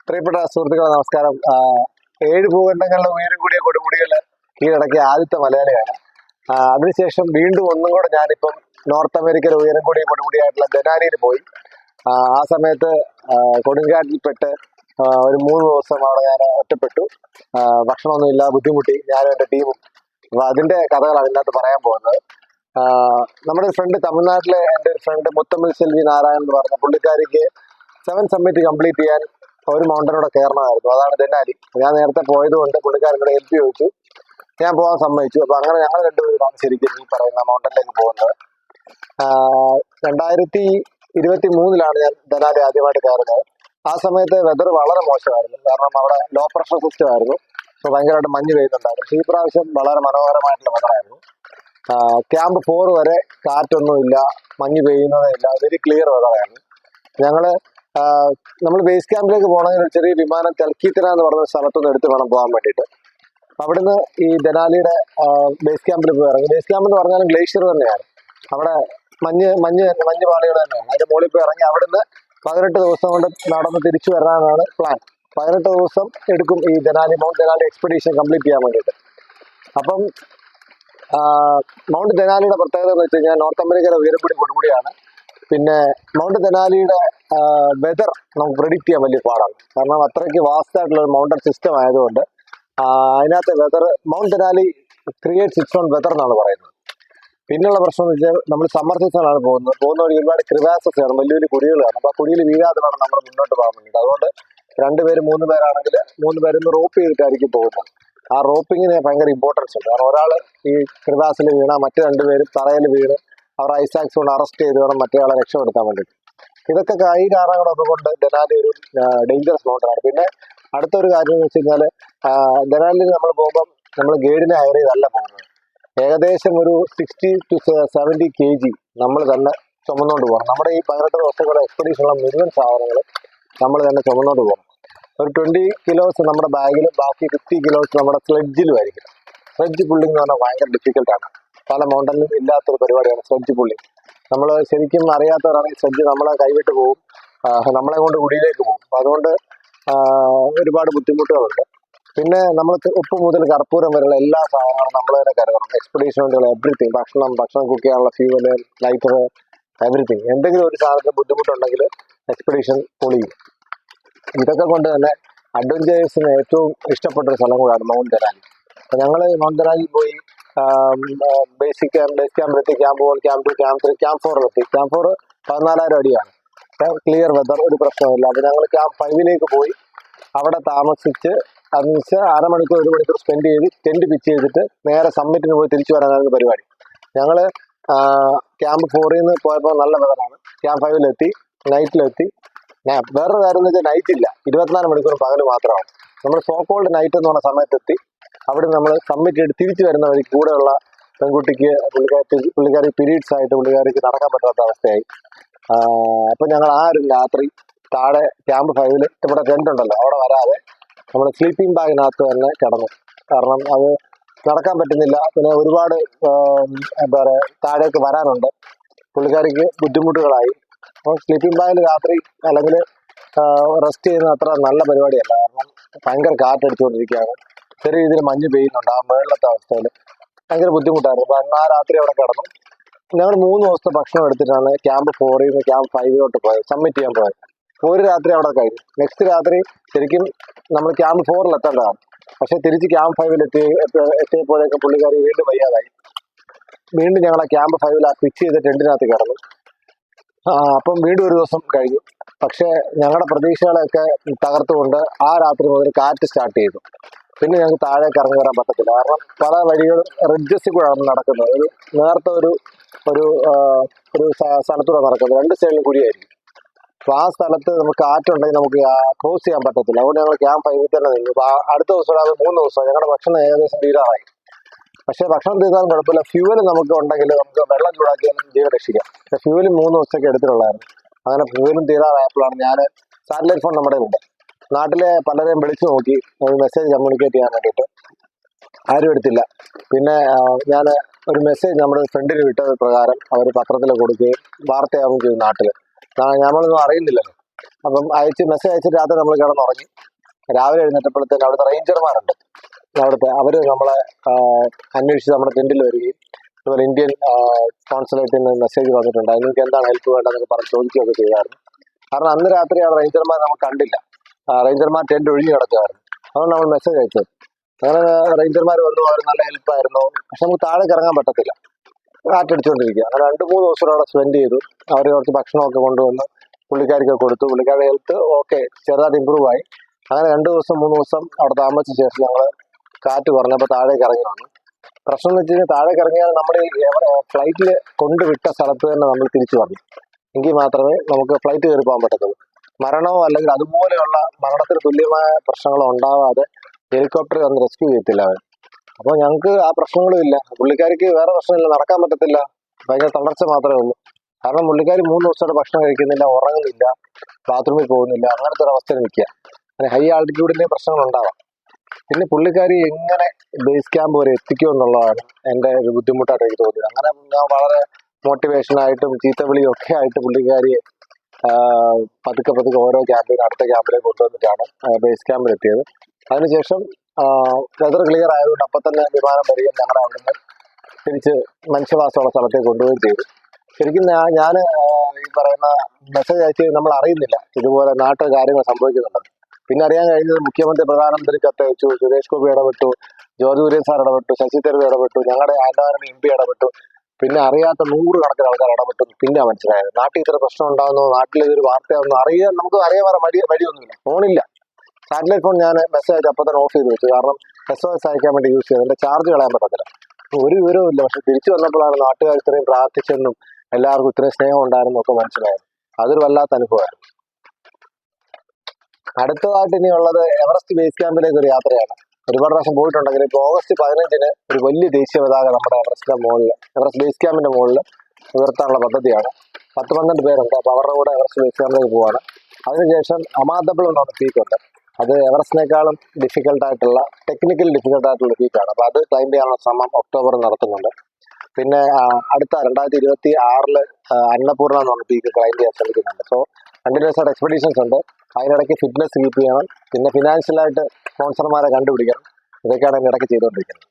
പ്രിയപ്പെട്ട സുഹൃത്തുക്കളെ നമസ്കാരം. 7 ഭൂഖണ്ഡങ്ങളിലെ ഉയരം കൂടിയ കൊടുമുടികൾ കീഴടക്കിയ ആദ്യത്തെ മലയാളിയാണ്. അതിനുശേഷം വീണ്ടും ഒന്നും കൂടെ ഞാനിപ്പം നോർത്ത് അമേരിക്കയിലെ ഉയരം കൂടിയ കൊടുമുടിയായിട്ടുള്ള ദെനാലിയിൽ പോയി. ആ സമയത്ത് കൊടുങ്കാറ്റിൽപ്പെട്ട് ഒരു 3 ദിവസം അവിടെ ഞാൻ ഒറ്റപ്പെട്ടു. ഭക്ഷണമൊന്നുമില്ല, ബുദ്ധിമുട്ടി ഞാനും എൻ്റെ ടീമും. അപ്പോൾ അതിൻ്റെ കഥകളാണ് ഇതിനകത്ത് പറയാൻ പോകുന്നത്. നമ്മുടെ ഒരു ഫ്രണ്ട്, തമിഴ്നാട്ടിലെ എൻ്റെ ഒരു ഫ്രണ്ട് മുത്തമ്മിൽ സെൽവി നാരായണൻ എന്ന് പറഞ്ഞ പുള്ളിക്കാരിക്ക് 7 സമ്മിറ്റ് കംപ്ലീറ്റ് ചെയ്യാൻ ഒരു മൗണ്ടനോടെ കയറണമായിരുന്നു. അതാണ് ദെനാലി. ഞാൻ നേരത്തെ പോയതുകൊണ്ട് പുള്ളിക്കാരനോട് ഹെൽപ്പ് ചോദിച്ചു, ഞാൻ പോകാൻ സമ്മതിച്ചു. അപ്പൊ അങ്ങനെ ഞങ്ങൾ രണ്ടുപേരാണ് ശരിക്കും ഈ പറയുന്ന മൗണ്ടനിലേക്ക് പോകുന്നത്. 2023 ഞാൻ ദെനാലി ആദ്യമായിട്ട് കയറുന്നത്. ആ സമയത്ത് വെതർ വളരെ മോശമായിരുന്നു, കാരണം അവിടെ ലോ പ്രഷർ സിസ്റ്റം ആയിരുന്നു. അപ്പോൾ ഭയങ്കരമായിട്ട് മഞ്ഞ് പെയ്യുന്നുണ്ടായിരുന്നു. പക്ഷേ ഈ പ്രാവശ്യം വളരെ മനോഹരമായിട്ടുള്ള വെതറായിരുന്നു. ക്യാമ്പ് 4 വരെ കാറ്റൊന്നുമില്ല, മഞ്ഞ് പെയ്യുന്നതേ ഇല്ല, വെരി ക്ലിയർ വെതറായിരുന്നു. നമ്മൾ ബേസ് ക്യാമ്പിലേക്ക് പോകണമെങ്കിൽ ഒരു ചെറിയ വിമാനം തെൽക്കീത്തന എന്ന് പറഞ്ഞ സ്ഥലത്തുനിന്ന് എടുത്ത് വേണം പോകാൻ വേണ്ടിയിട്ട്. അവിടുന്ന് ഈ ദെനാലിയുടെ ബേസ് ക്യാമ്പിൽ പോയി ഇറങ്ങി. ബേസ് ക്യാമ്പ് എന്ന് പറഞ്ഞാലും ഗ്ലേഷ്യർ തന്നെയാണ്, അവിടെ മഞ്ഞ് പാളികൾ തന്നെയാണ്. അതിന്റെ മുകളിൽ പോയി ഇറങ്ങി അവിടുന്ന് 18 ദിവസം കൊണ്ട് നടന്ന് തിരിച്ചു വരാനാണ് പ്ലാൻ. 18 ദിവസം എടുക്കും ഈ മൗണ്ട് ദെനാലി എക്സ്പെഡീഷൻ കംപ്ലീറ്റ് ചെയ്യാൻ വേണ്ടിയിട്ട്. അപ്പം മൗണ്ട് ദെനാലിയുടെ പ്രത്യേകത എന്ന് വെച്ച് കഴിഞ്ഞാൽ നോർത്ത് അമേരിക്കയിലെ ഉയരം കൂടി കൊടുമുടിയാണ്. പിന്നെ മൗണ്ട് ദെനാലിയുടെ വെതർ നമുക്ക് പ്രെഡിക്റ്റ് ചെയ്യാൻ വലിയ പാടാണ്, കാരണം അത്രയ്ക്ക് വാസ്റ്റ് ആയിട്ടുള്ള ഒരു മൗണ്ടൻ സിസ്റ്റം ആയതുകൊണ്ട് അതിനകത്ത് weather Mount Denali creates its own weather എന്നാണ് പറയുന്നത്. പിന്നെയുള്ള പ്രശ്നം എന്ന് വെച്ചാൽ നമ്മൾ സമ്മർ സീസണാണ് പോകുന്ന വഴി ഒരുപാട് ക്രിവാസസ് ആണ്, വലിയ വലിയ കുഴികൾ കാണും. അപ്പോൾ ആ കുഴിയിൽ വീഴാതെ വേണം നമ്മൾ മുന്നോട്ട് പോകാൻ വേണ്ടിയിട്ട്. അതുകൊണ്ട് 2 പേര് 3 പേരാണെങ്കിൽ 3 പേരൊന്ന് റോപ്പ് ചെയ്തിട്ടായിരിക്കും പോകുന്നത്. ആ റോപ്പിങ്ങിന് ഭയങ്കര ഇമ്പോർട്ടൻസ് ഉണ്ട്, കാരണം ഒരാൾ ഈ ക്രിവാസിൽ വീണാൽ മറ്റു 2 പേരും തറയിൽ വീണ് അവർ ഐസാക്സ് കൊണ്ട് അറസ്റ്റ് ചെയ്ത് വേണം മറ്റേയാളെ രക്ഷപ്പെടുത്താൻ വേണ്ടിയിട്ട്. ഇതൊക്കെ ഈ കാരണങ്ങളൊക്കെ കൊണ്ട് ദെനാലി ഒരു ഡേഞ്ചറസ് മൗണ്ടനാണ്. പിന്നെ അടുത്തൊരു കാര്യം എന്ന് വെച്ച് കഴിഞ്ഞാൽ ദെനാലിയിൽ നമ്മൾ പോകുമ്പം നമ്മൾ ഗൈഡിനെ ഹയർ ചെയ്തല്ല പോകുന്നത്. ഏകദേശം ഒരു 60 to 70 kg നമ്മൾ തന്നെ ചുമന്നുകൊണ്ട് പോകണം. നമ്മുടെ ഈ 18 ദിവസങ്ങളുടെ എക്സ്പെഡീഷനുള്ള മുഴുവൻ സാധനങ്ങൾ നമ്മൾ തന്നെ ചുമന്നുകൊണ്ട് പോകണം. ഒരു 20 കിലോസ് നമ്മുടെ ബാഗിലും ബാക്കി 50 കിലോസ് നമ്മുടെ സ്ലെഡ്ജിലും ആയിരിക്കും. സ്ലെഡ്ജ് പുള്ളിങ് എന്ന് പറഞ്ഞാൽ ഭയങ്കര ഡിഫിക്കൽട്ടാണ്. പല മൗണ്ടനിലും ഇല്ലാത്തൊരു പരിപാടിയാണ് സ്ലെഡ്ജ് പുള്ളിങ്. നമ്മൾ ശരിക്കും അറിയാത്തവരാണെങ്കിൽ സ്ലെഡ്ജ് നമ്മളെ കൈവിട്ട് പോകും, നമ്മളെ കൊണ്ട് കുടിയിലേക്ക് പോകും. അപ്പം അതുകൊണ്ട് ഒരുപാട് ബുദ്ധിമുട്ടുകളുണ്ട്. പിന്നെ നമ്മൾ ഉപ്പ് മുതൽ കർപ്പൂരം വരെയുള്ള എല്ലാ സാധനങ്ങളും നമ്മൾ തന്നെ കരുതണം. എക്സ്പെഡീഷൻ വേണ്ടിയുള്ള എവറിത്തിങ്, ഭക്ഷണം കുക്ക് ചെയ്യാനുള്ള ഫ്യൂവല്, ലൈറ്റർ, എവറിത്തിങ്. എന്തെങ്കിലും ഒരു സാധനത്തിന് ബുദ്ധിമുട്ടുണ്ടെങ്കിൽ എക്സ്പെഡീഷൻ പൊളിയും. ഇതൊക്കെ കൊണ്ട് തന്നെ അഡ്വഞ്ചേഴ്സിന് ഏറ്റവും ഇഷ്ടപ്പെട്ട ഒരു സ്ഥലം കൂടാണ് മൗണ്ട് ദെനാലി. അപ്പം ഞങ്ങൾ മൗണ്ട് ദെനാലിൽ പോയി ബേസ് ക്യാമ്പിലെത്തി. Camp 1, camp 2, camp 3, camp 4 camp 4 14,000 അടിയാണ്. ക്ലിയർ വെതർ, ഒരു പ്രശ്നമില്ല. അപ്പോൾ ഞങ്ങൾ ക്യാമ്പ് 5 പോയി അവിടെ താമസിച്ച് അതിനുവെച്ച് 1 മണിക്കൂർ 1 മണിക്കൂർ സ്പെൻഡ് ചെയ്ത് ടെൻറ്റ് പിച്ച് ചെയ്തിട്ട് നേരെ സമ്മിറ്റിന് പോയി തിരിച്ചു വരാനായിരുന്നു പരിപാടി. ഞങ്ങൾ ക്യാമ്പ് 4 പോയപ്പോൾ നല്ല വെതറാണ്. ക്യാമ്പ് 5 നൈറ്റിലെത്തി. വേറൊരു കാര്യം എന്ന് വെച്ചാൽ നൈറ്റ് ഇല്ല, 24 മണിക്കൂർ പകൽ മാത്രമാണ്. നമ്മൾ സോക്കോൾഡ് നൈറ്റ് എന്ന് പറഞ്ഞ സമയത്തെത്തി. അവിടെ നമ്മൾ സബ്മിറ്റ് ചെയ്ത് തിരിച്ചു വരുന്ന വഴി കൂടെയുള്ള പെൺകുട്ടിക്ക് പുള്ളിക്കാരി പീരീഡ്സ് ആയിട്ട് പുള്ളിക്കാരിക്ക് നടക്കാൻ പറ്റാത്ത അവസ്ഥയായി. അപ്പം ഞങ്ങൾ ആ ഒരു രാത്രി താഴെ ക്യാമ്പ് 5 ഇവിടെ ടെൻ്റ് ഉണ്ടല്ലോ അവിടെ വരാതെ നമ്മൾ സ്ലീപ്പിംഗ് ബാഗിനകത്ത് തന്നെ കിടന്നു, കാരണം അത് നടക്കാൻ പറ്റുന്നില്ല. പിന്നെ ഒരുപാട് എന്താ പറയുക താഴേക്ക് വരാനുണ്ട്, പുള്ളിക്കാരിക്ക് ബുദ്ധിമുട്ടുകളായി. അപ്പോൾ സ്ലീപ്പിംഗ് ബാഗിൽ രാത്രി അല്ലെങ്കിൽ റെസ്റ്റ് ചെയ്യുന്നത് അത്ര നല്ല പരിപാടിയല്ല, കാരണം ഭയങ്കര കാറ്റടിച്ചുകൊണ്ടിരിക്കുകയാണ്, ചെറിയ രീതിയിൽ മഞ്ഞ് പെയ്യുന്നുണ്ട്. ആ മേളിലത്തെ അവസ്ഥയിൽ ഭയങ്കര ബുദ്ധിമുട്ടായിരുന്നു. അപ്പം ആ രാത്രി അവിടെ കിടന്നു. ഞങ്ങൾ 3 ദിവസത്തെ ഭക്ഷണം എടുത്തിട്ടാണ് ക്യാമ്പ് 4 ക്യാമ്പ് 5 പോയത്, സബ്മിറ്റ് ചെയ്യാൻ പോയത്. ഒരു രാത്രി അവിടെ കഴിഞ്ഞു. നെക്സ്റ്റ് രാത്രി ശരിക്കും നമ്മൾ ക്യാമ്പ് 4 എത്തേണ്ടതാണ്, പക്ഷെ തിരിച്ച് ക്യാമ്പ് 5 എത്തിയപ്പോഴേക്കും പുള്ളിക്കാരി വീണ്ടും വയ്യാതായി. വീണ്ടും ഞങ്ങൾ ആ ക്യാമ്പ് 5 പിച്ച് ചെയ്ത് ടെൻറ്റിനകത്ത് കിടന്നു. അപ്പം വീണ്ടും ഒരു ദിവസം കഴിഞ്ഞു. പക്ഷേ ഞങ്ങളുടെ പ്രതീക്ഷകളൊക്കെ തകർത്തുകൊണ്ട് ആ രാത്രി മുതൽ കാറ്റ് സ്റ്റാർട്ട് ചെയ്തു. പിന്നെ ഞങ്ങൾക്ക് താഴേക്ക് ഇറങ്ങി വരാൻ പറ്റത്തില്ല, കാരണം പല വഴികളും റിഡ്ജസിൽ കൂടെയാണ് നടക്കുന്നത്. ഒരു നേരത്തെ ഒരു സ്ഥലത്തൂടെ നടക്കുന്നത്, 2 സൈഡിലും കുഴിയായിരിക്കും. അപ്പോൾ ആ സ്ഥലത്ത് നമുക്ക് കാറ്റുണ്ടെങ്കിൽ നമുക്ക് ക്രോസ് ചെയ്യാൻ പറ്റത്തില്ല. അതുകൊണ്ട് ഞങ്ങൾ ക്യാമ്പ് 5 തന്നെ നിന്നു. അപ്പോൾ അടുത്ത ദിവസം അത് 3 ദിവസം ഞങ്ങളുടെ ഭക്ഷണം ഏകദേശം തീരാറായി. പക്ഷേ ഭക്ഷണം തീർത്താലും കുഴപ്പമില്ല, ഫ്യൂവൽ നമുക്ക് ഉണ്ടെങ്കിൽ നമുക്ക് വെള്ളം ചൂടാക്കിയാലും ജീവൻ രക്ഷിക്കാം. പക്ഷേ ഫ്യൂവലും 3 ദിവസത്തേക്ക് എടുത്തിട്ടുള്ളായിരുന്നു. അങ്ങനെ ഫ്യൂവലും തീരാറായപ്പോഴാണ് ഞാൻ സാറ്റലൈറ്റ് ഫോൺ നമ്മുടെ ഉണ്ട്, നാട്ടിലെ പലരെയും വിളിച്ചു നോക്കി ഒരു മെസ്സേജ് കമ്മ്യൂണിക്കേറ്റ് ചെയ്യാൻ വേണ്ടിയിട്ട്, ആരും എടുത്തില്ല. പിന്നെ ഞാൻ ഒരു മെസ്സേജ് നമ്മുടെ ഫ്രണ്ടിന് വിട്ടത് പ്രകാരം അവർ പത്രത്തിൽ കൊടുക്കുകയും വാർത്തയാവുകയും ചെയ്തു നാട്ടിൽ. നമ്മളൊന്നും അറിയുന്നില്ലല്ലോ. അപ്പം മെസ്സേജ് അയച്ചിട്ട് രാത്രി നമ്മൾ കിടന്നുറങ്ങി. രാവിലെ എഴുന്നേറ്റപ്പോഴത്തേക്ക് അവിടുത്തെ റേഞ്ചർമാരുണ്ട്, അവര് നമ്മളെ അന്വേഷിച്ച് നമ്മുടെ ടെന്റിൽ വരികയും അതുപോലെ ഇന്ത്യൻ കോൺസുലേറ്റിൽ നിന്ന് മെസ്സേജ് വന്നിട്ടുണ്ട്, നിങ്ങൾക്ക് എന്താണ് ഹെൽപ്പ് വേണ്ടതെന്നൊക്കെ പറഞ്ഞ് ചോദിക്കുകയൊക്കെ ചെയ്തായിരുന്നു. കാരണം അന്ന് രാത്രി ആ റേഞ്ചർമാർ നമുക്ക് കണ്ടില്ല, റേഞ്ചർമാർ ടെന്റ് ഒഴിഞ്ഞു കിടക്കുമായിരുന്നു. അതുകൊണ്ട് നമ്മൾ മെസ്സേജ് അയച്ചത്. അങ്ങനെ റേഞ്ചർമാർ വന്നു, അവർ നല്ല ഹെൽപ്പായിരുന്നു. പക്ഷെ നമുക്ക് താഴേക്ക് ഇറങ്ങാൻ പറ്റത്തില്ല, കാറ്റടിച്ചുകൊണ്ടിരിക്കുക. അങ്ങനെ 2-3 ദിവസം അവിടെ സ്പെൻഡ് ചെയ്തു. അവർ കുറച്ച് ഭക്ഷണമൊക്കെ കൊണ്ടുവന്ന് പുള്ളിക്കാരിക്ക് കൊടുത്തു. പുള്ളിക്കാരുടെ ഹെൽത്ത് ഓക്കെ, ചെറുതായിട്ട് ഇമ്പ്രൂവ് ആയി. അങ്ങനെ 2 ദിവസം 3 ദിവസം അവിടെ താമസിച്ച ശേഷം ഞങ്ങൾ കാറ്റ് കുറഞ്ഞപ്പോൾ താഴേക്ക് ഇറങ്ങി വന്നു. പ്രശ്നം എന്ന് വെച്ച് കഴിഞ്ഞാൽ താഴേക്ക് ഇറങ്ങിയാൽ നമ്മൾ ഫ്ലൈറ്റിൽ കൊണ്ടുവിട്ട സ്ഥലത്ത് തന്നെ നമ്മൾ തിരിച്ചു വന്നു, എങ്കിൽ മാത്രമേ നമുക്ക് ഫ്ലൈറ്റ് കയറി പോകാൻ പറ്റത്തുള്ളൂ. മരണമോ അല്ലെങ്കിൽ അതുപോലെയുള്ള മരണത്തിന് തുല്യമായ പ്രശ്നങ്ങളോ ഉണ്ടാവാതെ ഹെലികോപ്റ്റർ വന്ന് റെസ്ക്യൂ ചെയ്യത്തില്ല അവർ. അപ്പോൾ ഞങ്ങൾക്ക് ആ പ്രശ്നങ്ങളും ഇല്ല. പുള്ളിക്കാരിക്ക് വേറെ പ്രശ്നമില്ല, നടക്കാൻ പറ്റത്തില്ല, ഭയങ്കര തളർച്ച മാത്രമേ ഉള്ളൂ. കാരണം പുള്ളിക്കാരി 3 ദിവസമായിട്ട് ഭക്ഷണം കഴിക്കുന്നില്ല, ഉറങ്ങുന്നില്ല, ബാത്റൂമിൽ പോകുന്നില്ല, അങ്ങനത്തെ ഒരു അവസ്ഥയിൽ നിൽക്കുക. അങ്ങനെ ഹൈ ആൾട്ടിറ്റ്യൂഡിലെ പ്രശ്നങ്ങൾ ഉണ്ടാവാം. പിന്നെ പുള്ളിക്കാരി എങ്ങനെ ബേസ് ക്യാമ്പ് വരെ എത്തിക്കും എന്നുള്ളതാണ് എൻ്റെ ഒരു ബുദ്ധിമുട്ടായിട്ട് എനിക്ക് തോന്നിയത്. അങ്ങനെ ഞാൻ വളരെ മോട്ടിവേഷനായിട്ടും ചീത്തവിളിയും ഒക്കെ ആയിട്ട് പുള്ളിക്കാരിയെ പതുക്കെ ഓരോ ക്യാമ്പിനും അടുത്ത ക്യാമ്പിലേക്ക് കൊണ്ടുവന്നിട്ടാണ് ബേസ് ക്യാമ്പിൽ എത്തിയത്. അതിനുശേഷം വെതർ ക്ലിയർ ആയതുകൊണ്ട് അപ്പം തന്നെ വിമാനം വരികയും ഞങ്ങളെ അവിടുന്ന് തിരിച്ച് മനുഷ്യവാസമുള്ള സ്ഥലത്തേക്ക് കൊണ്ടുപോവുകയും ചെയ്തു. ശരിക്കും ഞാൻ ഈ പറയുന്ന മെസ്സേജ് അയച്ച് നമ്മൾ അറിയുന്നില്ല ഇതുപോലെ നാട്ടിൽ കാര്യങ്ങൾ സംഭവിക്കുന്നുണ്ടെന്ന്. പിന്നെ അറിയാൻ കഴിഞ്ഞത് മുഖ്യമന്ത്രി പ്രധാനമന്ത്രി കത്തയച്ചു, സുരേഷ് ഗോപി ഇടപെട്ടു, ജോർജ് കുര്യൻ സാർ ഇടപെട്ടു, ശശി തരൂർ ഇടപെട്ടു, ഞങ്ങളുടെ ആൻഡമാൻ MP ഇടപെട്ടു. പിന്നെ അറിയാത്ത 100 കണക്കിന് ആൾക്കാർ ഇടപെട്ടു. പിന്നെ മനസ്സിലായത് നാട്ടിൽ ഇത്ര പ്രശ്നം ഉണ്ടാകുന്നു, നാട്ടിൽ ഇതൊരു വാർത്തയാണെന്ന് അറിയാൻ നമുക്ക് വേറെ വഴിയൊന്നുമില്ല. ഫോണില്ല, സാറ്റലൈറ്റ് ഫോൺ ഞാൻ മെസ്സേജ് അയച്ച് അപ്പം തന്നെ ഓഫ് ചെയ്ത് വെച്ചു. കാരണം SOS അയക്കാൻ വേണ്ടി യൂസ് ചെയ്ത് എൻ്റെ ചാർജ് കളയാൻ പറ്റത്തില്ല, ഒരു വിവരവും ഇല്ല. പക്ഷെ തിരിച്ചു വന്നപ്പോഴാണ് നാട്ടുകാർ ഇത്രയും പ്രാർത്ഥിച്ചെന്നും എല്ലാവർക്കും ഇത്രയും സ്നേഹം ഉണ്ടായിരുന്നും ഒക്കെ മനസ്സിലായത്. അതൊരു വല്ലാത്ത അനുഭവമായിരുന്നു. അടുത്തതായിട്ട് ഇനിയുള്ളത് എവറസ്റ്റ് ബേസ് ക്യാമ്പിലേക്ക് ഒരു യാത്രയാണ്. ഒരുപാട് പ്രാവശ്യം പോയിട്ടുണ്ടെങ്കിൽ ഇപ്പോൾ ഓഗസ്റ്റ് 15-ന് ഒരു വലിയ ദേശീയ പതാക നമ്മുടെ എവറസ്റ്റ് ബേസ് ക്യാമ്പിന്റെ മുകളിൽ ഉയർത്താനുള്ള പദ്ധതിയാണ്. 10-12 പേരുണ്ട്. അപ്പോൾ അവരുടെ കൂടെ എവറസ്റ്റ് ബേസ് ക്യാമ്പിലേക്ക് പോവാണ്. അതിനുശേഷം അമാദബിൾ എന്ന് പറഞ്ഞ പീക്കുണ്ട്. അത് എവറസ്റ്റിനേക്കാളും ടെക്നിക്കൽ ഡിഫിക്കൽട്ട് ആയിട്ടുള്ള പീക്കാണ്. അപ്പോൾ അത് ക്ലൈംബ് ചെയ്യാനുള്ള ശ്രമം ഒക്ടോബറിൽ നടത്തുന്നുണ്ട്. പിന്നെ അടുത്ത 2026 അന്നപൂർണ എന്ന് പറഞ്ഞ പീക്ക് ക്ലൈംബ് ചെയ്യാൻ ശ്രമിക്കുന്നുണ്ട്. സോ കണ്ടിന്യൂസ് ആയിട്ട് എക്സ്പെഡീഷൻസ് ഉണ്ട്. അതിനിടയ്ക്ക് ഫിറ്റ്നസ് കീപ്പ് ചെയ്യണം, പിന്നെ ഫിനാൻഷ്യലായിട്ട് സ്പോൺസർമാരെ കണ്ടുപിടിക്കണം. ഇതൊക്കെയാണ് ഇടയ്ക്ക് ചെയ്തുകൊണ്ടിരിക്കുന്നത്.